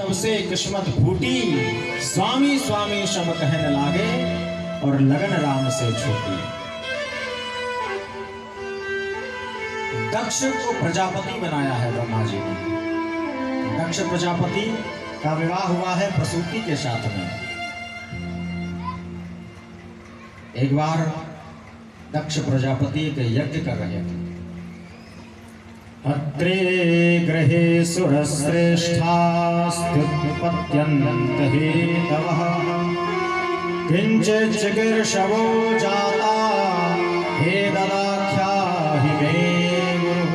तब से किस्मत फूटी, स्वामी स्वामी सब कहने लागे और लगन राम से छूटी। दक्ष को प्रजापति बनाया है ब्रह्मा जी ने। दक्ष प्रजापति का विवाह हुआ है प्रसूति के साथ में। एक बार दक्ष प्रजापति एक यज्ञ कर रहे थे। अत्रे गृहे सुरश्रेष्ठा स्तुत्पत्यन्त हेतवः किंचित् चिकीर्षवो जाता हे ददाख्या हि मे गुरुः।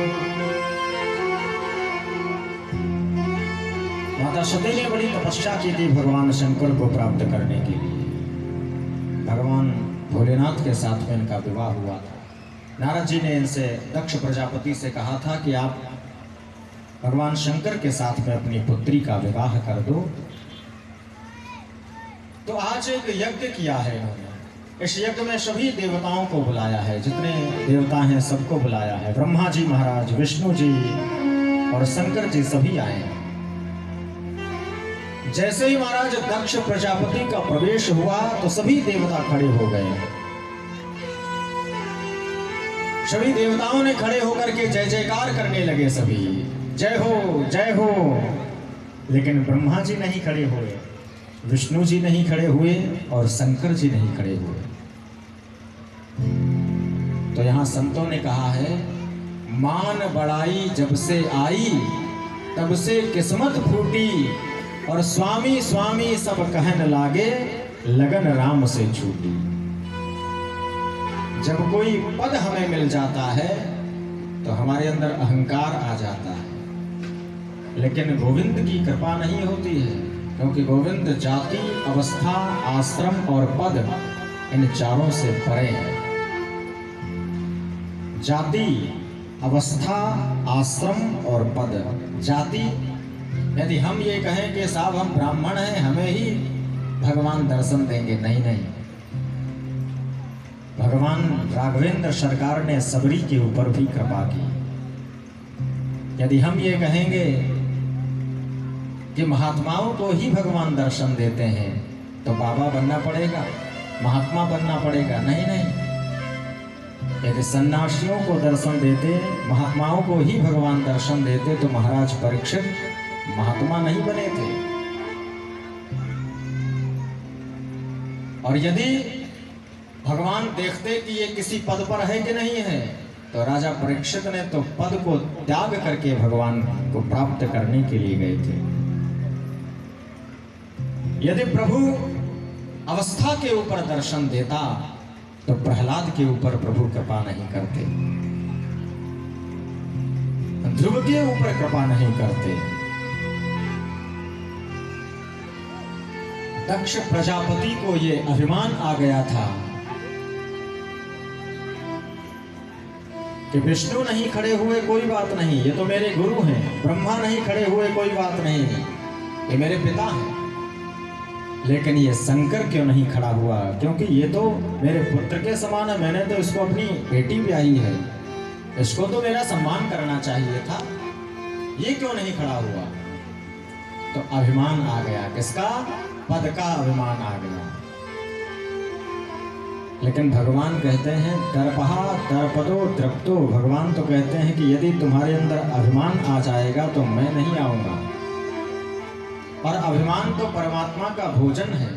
माता सती ने बड़ी तपस्या की थी भगवान शंकर को प्राप्त करने के लिए। भगवान भोलेनाथ के साथ में इनका विवाह हुआ था। नारद जी ने इनसे दक्ष प्रजापति से कहा था कि आप भगवान शंकर के साथ में अपनी पुत्री का विवाह कर दो। तो आज एक यज्ञ किया है इन्होंने। इस यज्ञ में सभी देवताओं को बुलाया है, जितने देवता हैं सबको बुलाया है। ब्रह्मा जी महाराज, विष्णु जी और शंकर जी सभी आए हैं। जैसे ही महाराज दक्ष प्रजापति का प्रवेश हुआ तो सभी देवता खड़े हो गए। सभी देवताओं ने खड़े होकर के जय जयकार करने लगे, सभी जय हो जय हो। लेकिन ब्रह्मा जी नहीं खड़े हुए, विष्णु जी नहीं खड़े हुए और शंकर जी नहीं खड़े हुए। तो यहां संतों ने कहा है, मान बड़ाई जब से आई तब से किस्मत फूटी और स्वामी स्वामी सब कहने लागे लगन राम से छूटी। जब कोई पद हमें मिल जाता है तो हमारे अंदर अहंकार आ जाता है, लेकिन गोविंद की कृपा नहीं होती है, क्योंकि गोविंद जाति, अवस्था, आश्रम और पद इन चारों से परे है। जाति, अवस्था, आश्रम और पद। जाति, यदि हम ये कहें कि साहब हम ब्राह्मण हैं, हमें ही भगवान दर्शन देंगे, नहीं नहीं। भगवान राघवेंद्र सरकार ने सबरी के ऊपर भी कृपा की। यदि हम ये कहेंगे कि महात्माओं को ही भगवान दर्शन देते हैं तो बाबा बनना पड़ेगा, महात्मा बनना पड़ेगा, नहीं नहीं। यदि सन्यासियों को दर्शन देते, महात्माओं को ही भगवान दर्शन देते तो महाराज परीक्षित महात्मा नहीं बने थे। और यदि भगवान देखते कि ये किसी पद पर है कि नहीं है, तो राजा परीक्षित ने तो पद को त्याग करके भगवान को प्राप्त करने के लिए गए थे। यदि प्रभु अवस्था के ऊपर दर्शन देता तो प्रहलाद के ऊपर प्रभु कृपा नहीं करते, ध्रुव के ऊपर कृपा नहीं करते। दक्ष प्रजापति को ये अभिमान आ गया था कि विष्णु नहीं खड़े हुए कोई बात नहीं, ये तो मेरे गुरु हैं। ब्रह्मा नहीं खड़े हुए कोई बात नहीं, ये मेरे पिता हैं। लेकिन ये शंकर क्यों नहीं खड़ा हुआ? क्योंकि ये तो मेरे पुत्र के समान है, मैंने तो इसको अपनी बेटी ब्याही है, इसको तो मेरा सम्मान करना चाहिए था, ये क्यों नहीं खड़ा हुआ? तो अभिमान आ गया, किसका? पद का अभिमान आ गया। लेकिन भगवान कहते हैं दर्पहा दर्पदो द्रप्तो। भगवान तो कहते हैं कि यदि तुम्हारे अंदर अभिमान आ जाएगा तो मैं नहीं आऊंगा। और अभिमान तो परमात्मा का भोजन है,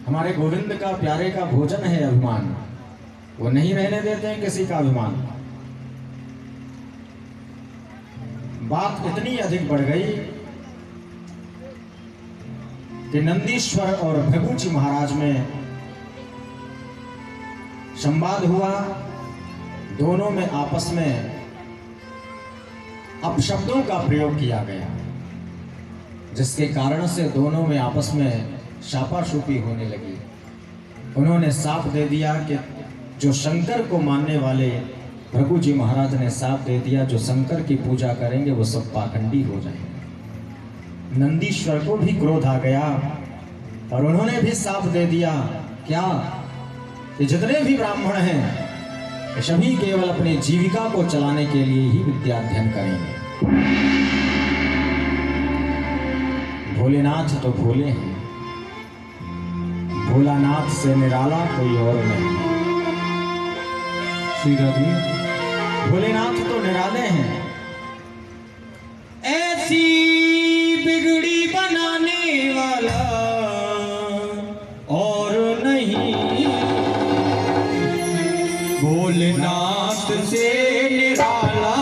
हमारे गोविंद का, प्यारे का भोजन है अभिमान। वो नहीं रहने देते हैं किसी का अभिमान। बात इतनी अधिक बढ़ गई कि नंदीश्वर और भृगु जी महाराज में संवाद हुआ। दोनों में आपस में अपशब्दों का प्रयोग किया गया, जिसके कारण से दोनों में आपस में शापाशुपी होने लगी। उन्होंने साफ दे दिया कि जो शंकर को मानने वाले भृगु जी महाराज ने साफ दे दिया, जो शंकर की पूजा करेंगे वो सब पाखंडी हो जाएंगे। नंदीश्वर को भी क्रोध आ गया और उन्होंने भी साफ दे दिया क्या कि जितने भी ब्राह्मण हैं सभी केवल अपनी जीविका को चलाने के लिए ही विद्या अध्ययन करेंगे। भोलेनाथ तो भोले हैं, भोलानाथ से निराला कोई और नहीं। सीधा जी, भोलेनाथ तो निराले हैं, ऐसी बिगड़ी बनाने वाला और नहीं। भोलेनाथ से निराला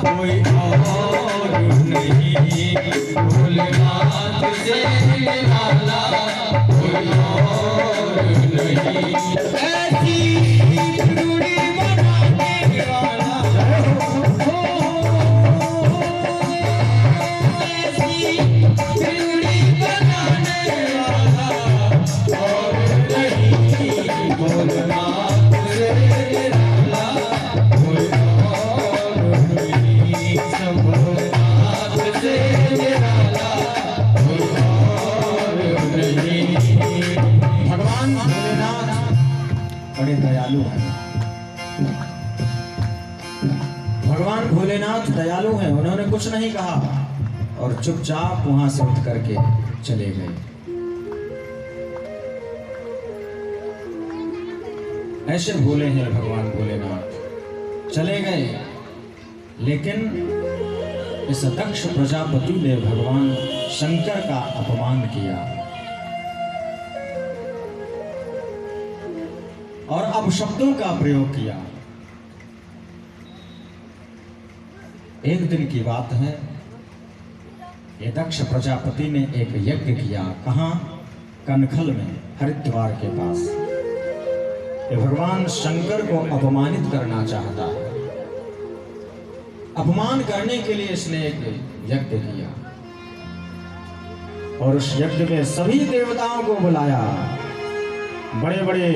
कोई और नहीं। भोलेनाथ से निराला कोई और नहीं। ऐसी बिगड़ी बनाने वाला, ऐसी बिगड़ी बनाने वाला और नहीं। भोलेनाथ से निराला कोई और नहीं। भोलेनाथ से निराला कोई और नहीं। भगवान भोलेनाथ बड़े दयालु हैं। भगवान भोलेनाथ दयालु हैं। उन्होंने कुछ नहीं कहा और चुपचाप वहां से उठ करके चले गए। ऐसे भोले हैं भगवान भोलेनाथ। चले गए, लेकिन इस दक्ष प्रजापति ने भगवान शंकर का अपमान किया और अपशब्दों का प्रयोग किया। एक दिन की बात है, ये दक्ष प्रजापति ने एक यज्ञ किया। कहाँ? कनखल में, हरिद्वार के पास। ये भगवान शंकर को अपमानित करना चाहता है। अपमान करने के लिए इसने एक यज्ञ किया और उस यज्ञ में सभी देवताओं को बुलाया, बड़े बड़े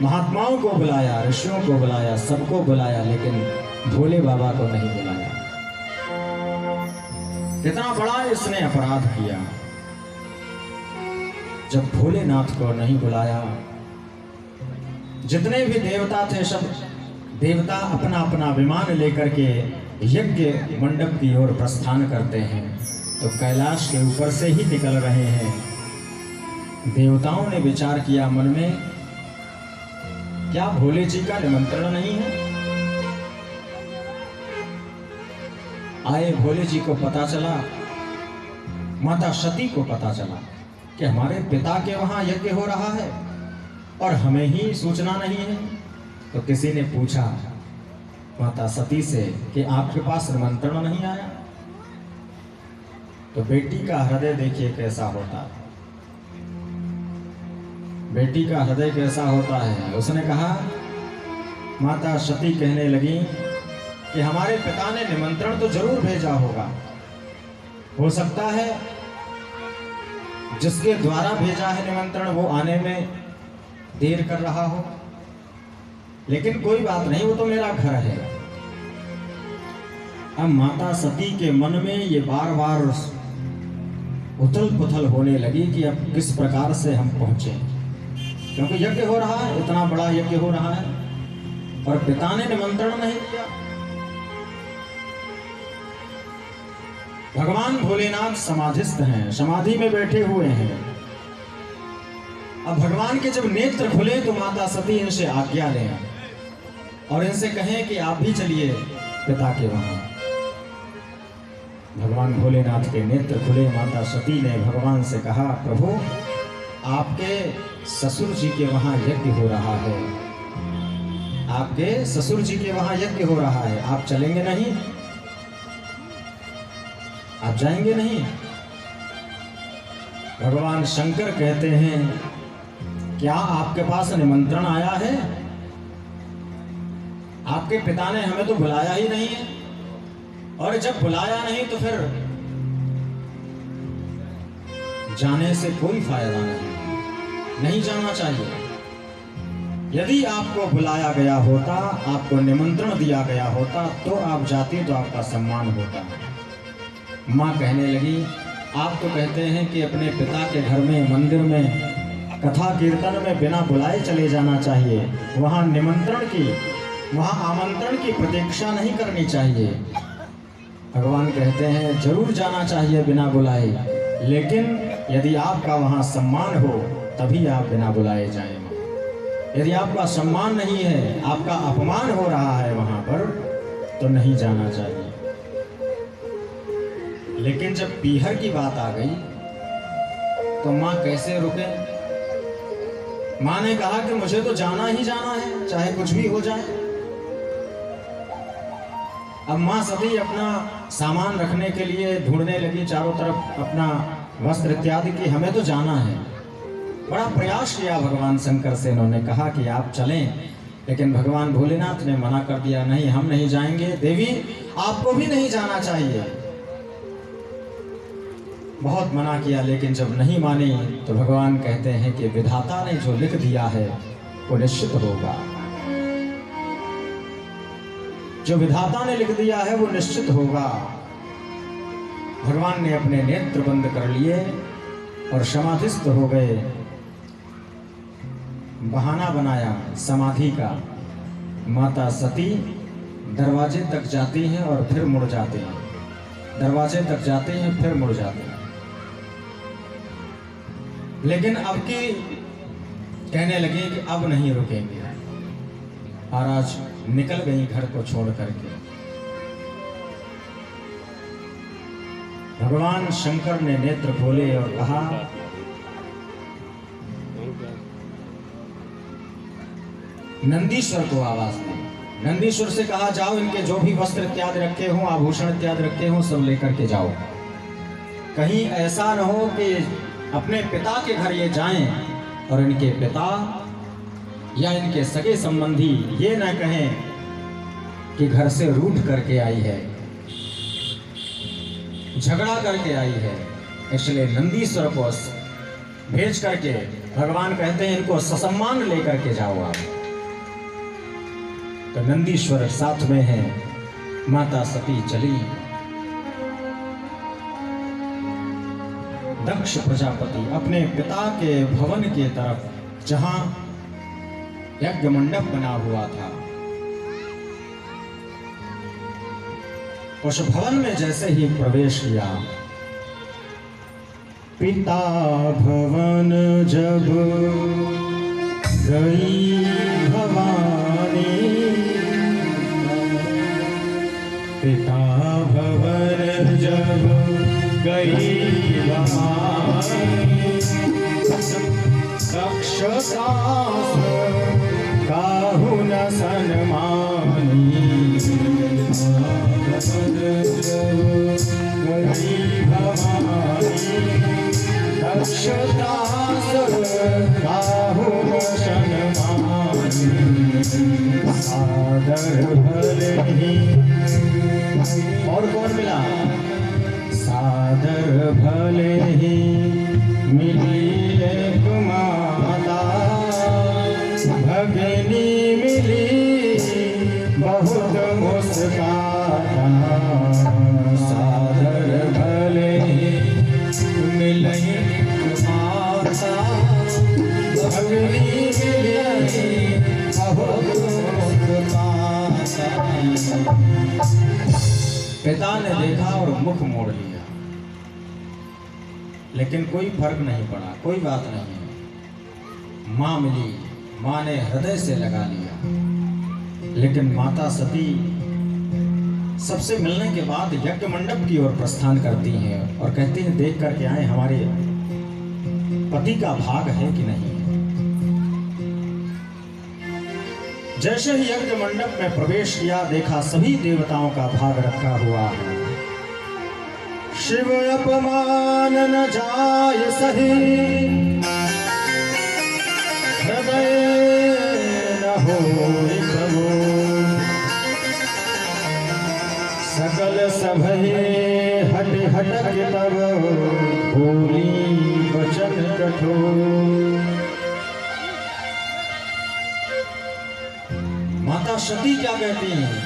महात्माओं को बुलाया, ऋषियों को बुलाया, सबको बुलाया, लेकिन भोले बाबा को नहीं बुलाया। कितना बड़ा इसने अपराध किया। जब भोलेनाथ को नहीं बुलाया, जितने भी देवता थे सब देवता अपना अपना विमान लेकर के यज्ञ मंडप की ओर प्रस्थान करते हैं, तो कैलाश के ऊपर से ही निकल रहे हैं। देवताओं ने विचार किया मन में, क्या भोले जी का निमंत्रण नहीं है? आए भोले जी को पता चला, माता सती को पता चला कि हमारे पिता के वहां यज्ञ हो रहा है और हमें ही सूचना नहीं है। तो किसी ने पूछा माता सती से कि आपके पास निमंत्रण नहीं आया? तो बेटी का हृदय देखिए कैसा होता है। बेटी का हृदय कैसा होता है। उसने कहा, माता सती कहने लगी कि हमारे पिता ने निमंत्रण तो जरूर भेजा होगा, हो सकता है जिसके द्वारा भेजा है निमंत्रण वो आने में देर कर रहा हो, लेकिन कोई बात नहीं, वो तो मेरा घर है। अब माता सती के मन में ये बार बार उथल पुथल होने लगी कि अब किस प्रकार से हम पहुंचे, क्योंकि यज्ञ हो रहा है, इतना बड़ा यज्ञ हो रहा है और पिता ने निमंत्रण नहीं दिया। भगवान भोलेनाथ समाधिस्थ हैं, समाधि में बैठे हुए हैं। अब भगवान के जब नेत्र खुले तो माता सती इनसे आज्ञा लें और इनसे कहें कि आप भी चलिए पिता के वहां। भगवान भोलेनाथ के नेत्र खुले। माता सती ने भगवान से कहा, प्रभु आपके ससुर जी के वहां यज्ञ हो रहा है, आपके ससुर जी के वहां यज्ञ हो रहा है, आप चलेंगे नहीं? आप जाएंगे नहीं? भगवान शंकर कहते हैं, क्या आपके पास निमंत्रण आया है? आपके पिता ने हमें तो बुलाया ही नहीं है, और जब बुलाया नहीं तो फिर जाने से कोई फायदा नहीं जाना चाहिए। यदि आपको बुलाया गया होता, आपको निमंत्रण दिया गया होता तो आप जाती तो आपका सम्मान होता। माँ कहने लगी, आप तो कहते हैं कि अपने पिता के घर में, मंदिर में, कथा कीर्तन में बिना बुलाए चले जाना चाहिए, वहाँ निमंत्रण की, वहाँ आमंत्रण की प्रतीक्षा नहीं करनी चाहिए। भगवान कहते हैं जरूर जाना चाहिए बिना बुलाए, लेकिन यदि आपका वहाँ सम्मान हो तभी आप बिना बुलाए जाएं। यदि आपका सम्मान नहीं है, आपका अपमान हो रहा है वहाँ पर, तो नहीं जाना चाहिए। लेकिन जब पीहर की बात आ गई तो माँ कैसे रुके। माँ ने कहा कि मुझे तो जाना ही जाना है, चाहे कुछ भी हो जाए। अब माँ सती अपना सामान रखने के लिए ढूंढने लगी चारों तरफ अपना वस्त्र इत्यादि की, हमें तो जाना है। बड़ा प्रयास किया भगवान शंकर से, इन्होंने कहा कि आप चलें, लेकिन भगवान भोलेनाथ ने मना कर दिया, नहीं हम नहीं जाएंगे। देवी आपको भी नहीं जाना चाहिए। बहुत मना किया, लेकिन जब नहीं मानी तो भगवान कहते हैं कि विधाता ने जो लिख दिया है वो निश्चित होगा। जो विधाता ने लिख दिया है वो निश्चित होगा। भगवान ने अपने नेत्र बंद कर लिए और समाधिस्थ हो गए। बहाना बनाया समाधि का। माता सती दरवाजे तक जाती हैं और फिर मुड़ जाते हैं, दरवाजे तक जाते हैं फिर मुड़ जाते हैं। लेकिन अब की कहने लगे कि अब नहीं रुकेंगे, और आज निकल गई घर को छोड़ करके। भगवान शंकर ने नेत्र खोले और कहा, नंदीश्वर को आवाज दी। नंदीश्वर से कहा, जाओ इनके जो भी वस्त्र इत्यादि रखे हों, आभूषण इत्यादि रखे हों, सब लेकर के जाओ। कहीं ऐसा न हो कि अपने पिता के घर ये जाएं और इनके पिता या इनके सगे संबंधी ये न कहें कि घर से रूठ करके आई है, झगड़ा करके आई है। इसलिए नंदीश्वर को भेज करके भगवान कहते हैं इनको ससम्मान लेकर के जाओ आप। तो नंदीश्वर साथ में है, माता सती चली। दक्ष प्रजापति अपने पिता के भवन के तरफ, जहां यज्ञ मंडप बना हुआ था, उस भवन में जैसे ही प्रवेश किया, पिता भवन जब गई भवानी, पिता भवन जब गई भवानी, दक्षसास काहू न सन्मानी, गई भवानी, दक्षसास काहू न सन्मानी, सादर भले ही। और कौन मिला? सादर भले ही मिली एक माता, भगिनी मिली बहुत मुस्काता, सादर भले ही मिली एक माता, भगिनी मिली बहुत मुस्काता। पिता ने देखा और मुख मोड़ लिया, लेकिन कोई फर्क नहीं पड़ा, कोई बात नहीं है। माँ मिली, माँ ने हृदय से लगा लिया। लेकिन माता सती सबसे मिलने के बाद यज्ञ मंडप की ओर प्रस्थान करती हैं और कहती हैं, देख करके आए हमारे पति का भाग है कि नहीं। जैसे ही यज्ञ मंडप में प्रवेश किया, देखा सभी देवताओं का भाग रखा हुआ है। शिव अपमान न जाय सही, हृदय न होय प्रभु, सकल सभये हट हटक तब बोली वचन कठोर। माता सती क्या कहती हैं?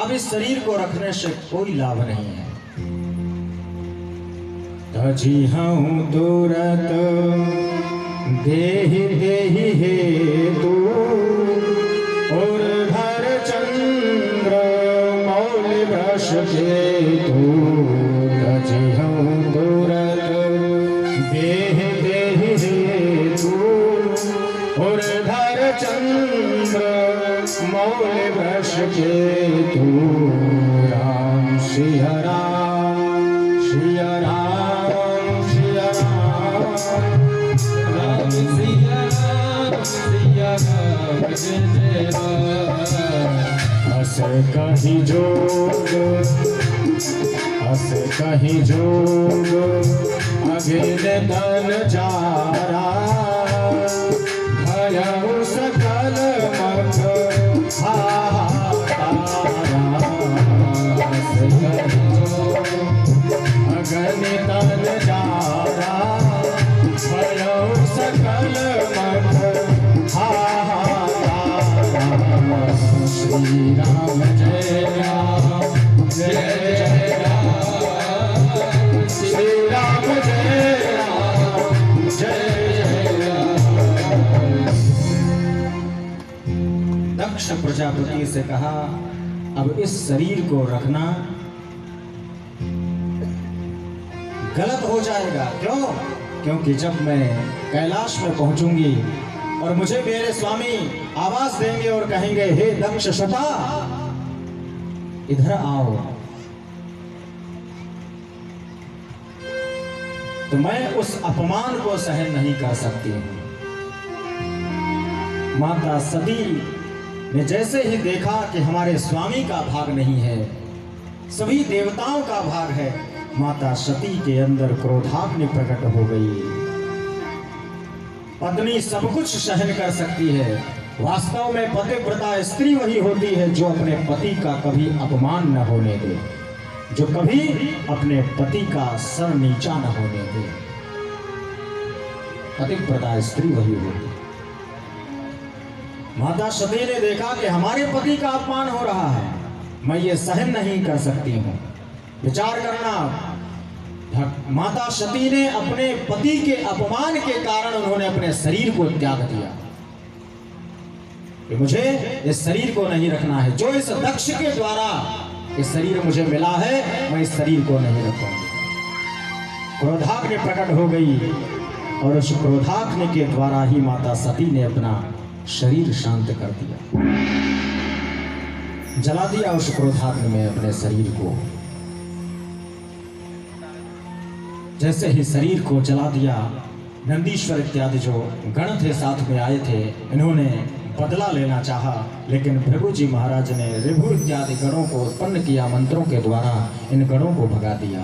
अब इस शरीर को रखने से कोई लाभ नहीं है। तजी हूँ दूरत देहि देहि हेतु, और घर चंद्र मौल वृष केतु। तजी हूँ दूरत देह देहि हेतु उर्धर चंद्र मौल वृष केतु राम सिया राम सिया राम सिया राम सिया राम सिया राम जय राम। हस कहीं जोग हस कहीं जोग अगिन तन जारा भयउ सकल मख हाहाकारा। हस कहीं जोग अगिन तन जारा भयउ सकल मख हाहाकारा। श्री राम जय राम जय जय राम श्री राम जय राम जय जय राम। दक्ष प्रजापति से कहा अब इस शरीर को रखना गलत हो जाएगा। क्यों? क्योंकि जब मैं कैलाश में पहुंचूंगी और मुझे मेरे स्वामी आवाज देंगे और कहेंगे हे दक्ष शता इधर आओ, तो मैं उस अपमान को सहन नहीं कर सकती हूं। माता सती ने जैसे ही देखा कि हमारे स्वामी का भाग नहीं है, सभी देवताओं का भाग है, माता सती के अंदर क्रोधाग्नि प्रकट हो गई। पत्नी सब कुछ सहन कर सकती है, वास्तव में पतिव्रता स्त्री वही होती है जो अपने पति का कभी अपमान न होने दे, जो कभी अपने पति का सर नीचा न होने दे। पतिव्रता स्त्री वही होती। माता सती ने देखा कि हमारे पति का अपमान हो रहा है, मैं ये सहन नहीं कर सकती हूं। विचार करना, माता सती ने अपने पति के अपमान के कारण उन्होंने अपने शरीर को त्याग दिया कि मुझे इस शरीर को नहीं रखना है। जो इस दक्ष के द्वारा इस शरीर मुझे मिला है, मैं इस शरीर को नहीं रखूंगी। क्रोधाग्नि प्रकट हो गई और उस क्रोधाग्नि के द्वारा ही माता सती ने अपना शरीर शांत कर दिया, जला दिया उस क्रोधाग्नि में अपने शरीर को। जैसे ही शरीर को जला दिया, नंदीश्वर इत्यादि जो गण थे साथ में आए थे, इन्होंने बदला लेना चाहा, लेकिन भृगु जी महाराज ने ऋभु इत्यादि गणों को उत्पन्न किया, मंत्रों के द्वारा इन गणों को भगा दिया।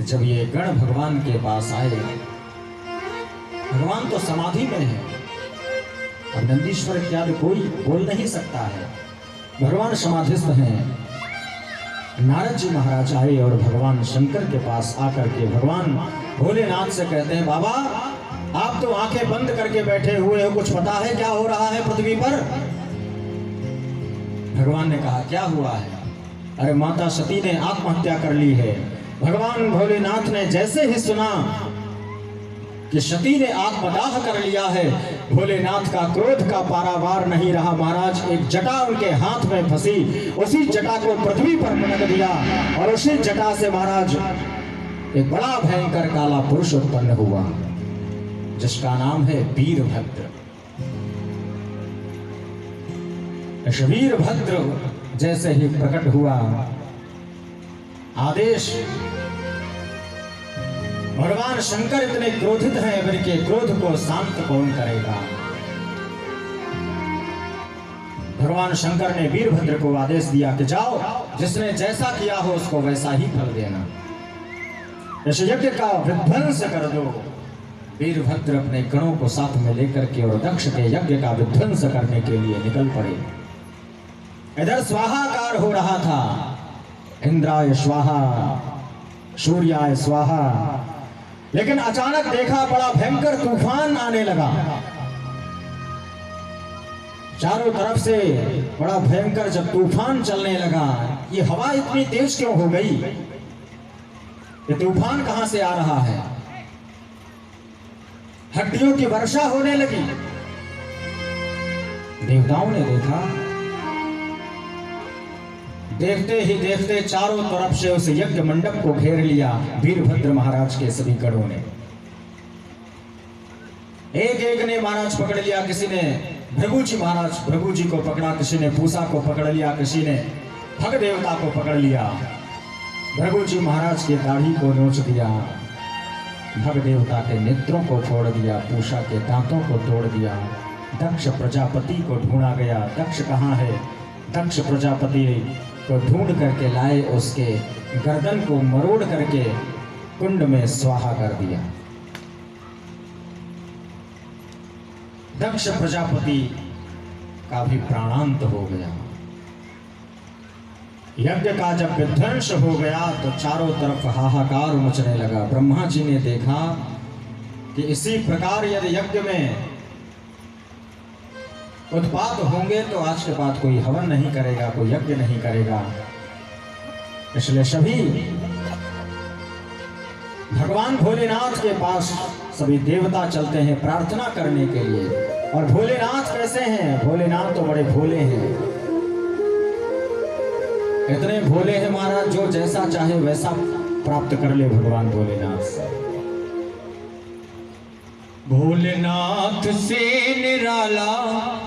जब ये गण भगवान के पास आए, भगवान तो समाधि में है, अब नंदीश्वर इत्यादि कोई बोल नहीं सकता है, भगवान समाधिस्थ हैं। नारद जी महाराज आए और भगवान शंकर के पास आकर के भगवान भोलेनाथ से कहते हैं, बाबा आप तो आंखें बंद करके बैठे हुए हो, कुछ पता है क्या हो रहा है पृथ्वी पर? भगवान ने कहा क्या हुआ है? अरे माता सती ने आत्महत्या कर ली है। भगवान भोलेनाथ ने जैसे ही सुना कि सती ने आत्मदाह कर लिया है, भोलेनाथ का क्रोध का पारावार नहीं रहा। महाराज एक जटा उनके हाथ में फंसी, उसी जटा को पृथ्वी पर पटक दिया और उसी जटा से महाराज एक बड़ा भयंकर काला पुरुष उत्पन्न हुआ, जिसका नाम है वीरभद्र। वीरभद्र जैसे ही प्रकट हुआ, आदेश, भगवान शंकर इतने क्रोधित हैं, इनके क्रोध को शांत कौन करेगा? भगवान शंकर ने वीरभद्र को आदेश दिया कि जाओ, जिसने जैसा किया हो उसको वैसा ही फल देना, इस यज्ञ का विध्वंस कर दो। वीरभद्र अपने गणों को साथ में लेकर के और दक्ष के यज्ञ का विध्वंस करने के लिए निकल पड़े। इधर स्वाहाकार हो रहा था, इंद्राय स्वाहा, सूर्याय स्वाहा, लेकिन अचानक देखा बड़ा भयंकर तूफान आने लगा। चारों तरफ से बड़ा भयंकर जब तूफान चलने लगा, ये हवा इतनी तेज क्यों हो गई? ये तूफान कहां से आ रहा है? हड्डियों की वर्षा होने लगी। देवताओं ने देखा, देखते ही देखते चारों तरफ से उस यज्ञ मंडप को घेर लिया वीरभद्र महाराज के सभी गणों ने। एक एक ने महाराज पकड़ लिया, किसी ने भृगु जी महाराज भृगु जी को पकड़ा, किसी ने पूसा को पकड़ लिया, किसी ने भग देवता को पकड़ लिया। भृगु जी महाराज की दाढ़ी को नोच दिया, भग देवता के नेत्रों को फोड़ दिया, पूषा के दांतों को तोड़ दिया। दक्ष प्रजापति को ढूंढा गया, दक्ष कहाँ है? दक्ष प्रजापति को ढूंढ करके लाए, उसके गर्दन को मरोड़ करके कुंड में स्वाहा कर दिया। दक्ष प्रजापति का भी प्राणांत हो गया। यज्ञ का जब विध्वंस हो गया तो चारों तरफ हाहाकार मचने लगा। ब्रह्मा जी ने देखा कि इसी प्रकार यदि यज्ञ में उत्पात होंगे तो आज के बाद कोई हवन नहीं करेगा, कोई यज्ञ नहीं करेगा। इसलिए सभी भगवान भोलेनाथ के पास सभी देवता चलते हैं प्रार्थना करने के लिए। और भोलेनाथ कैसे हैं? भोलेनाथ तो बड़े भोले हैं, इतने भोले हैं महाराज, जो जैसा चाहे वैसा प्राप्त कर ले भगवान भोलेनाथ से। भोलेनाथ से निराला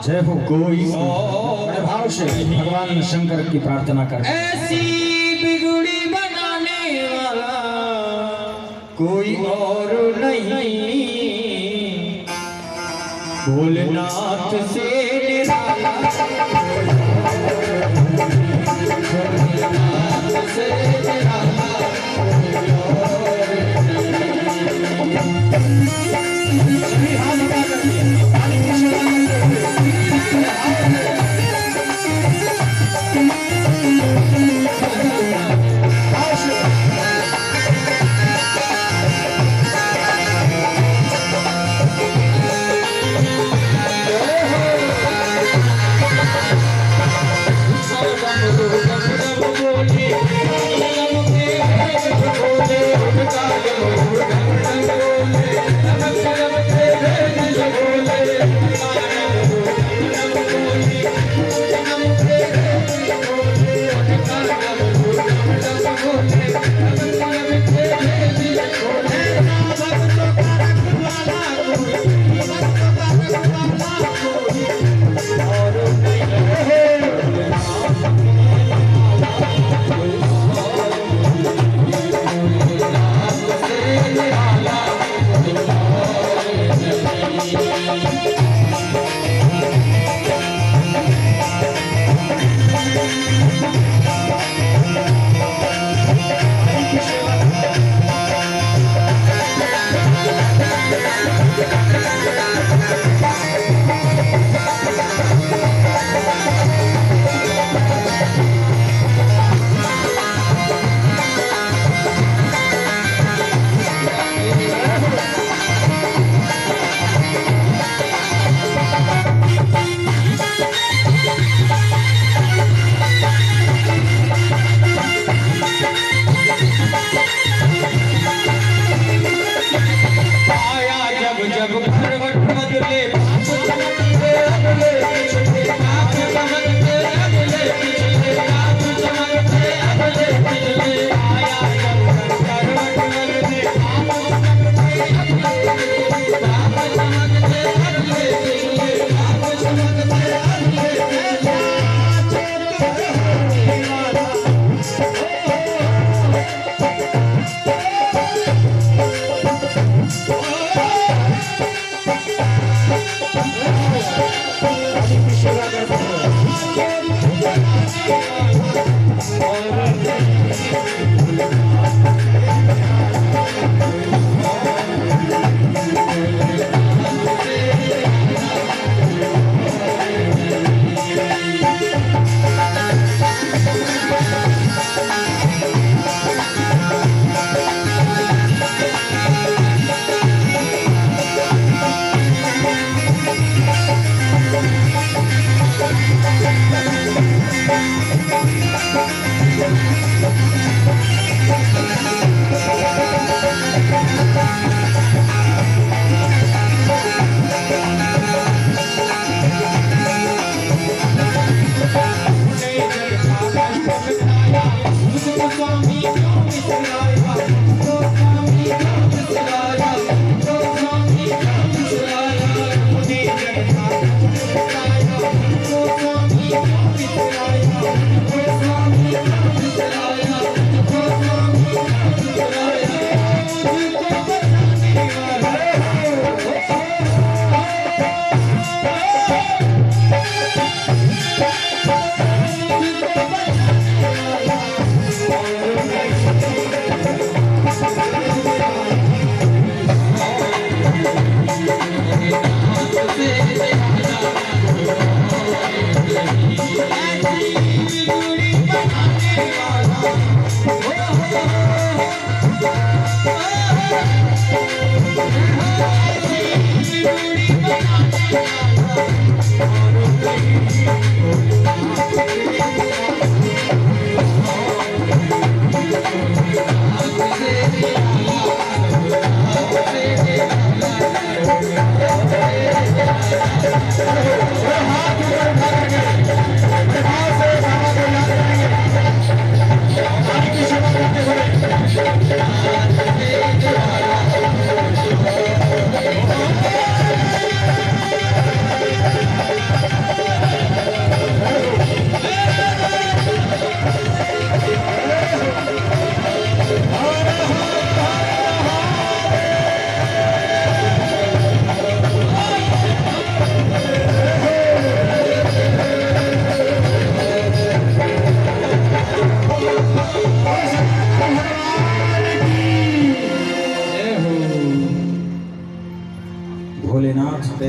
जय हो कोई और भाव से भगवान शंकर की प्रार्थना कर। ऐसी बिगड़ी बनाने वाला कोई और नहीं, भोलेनाथ से निराला, भोलेनाथ से निराला कोई और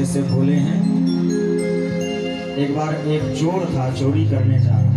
कैसे भूले हैं। एक बार एक चोर था, चोरी करने जा रहा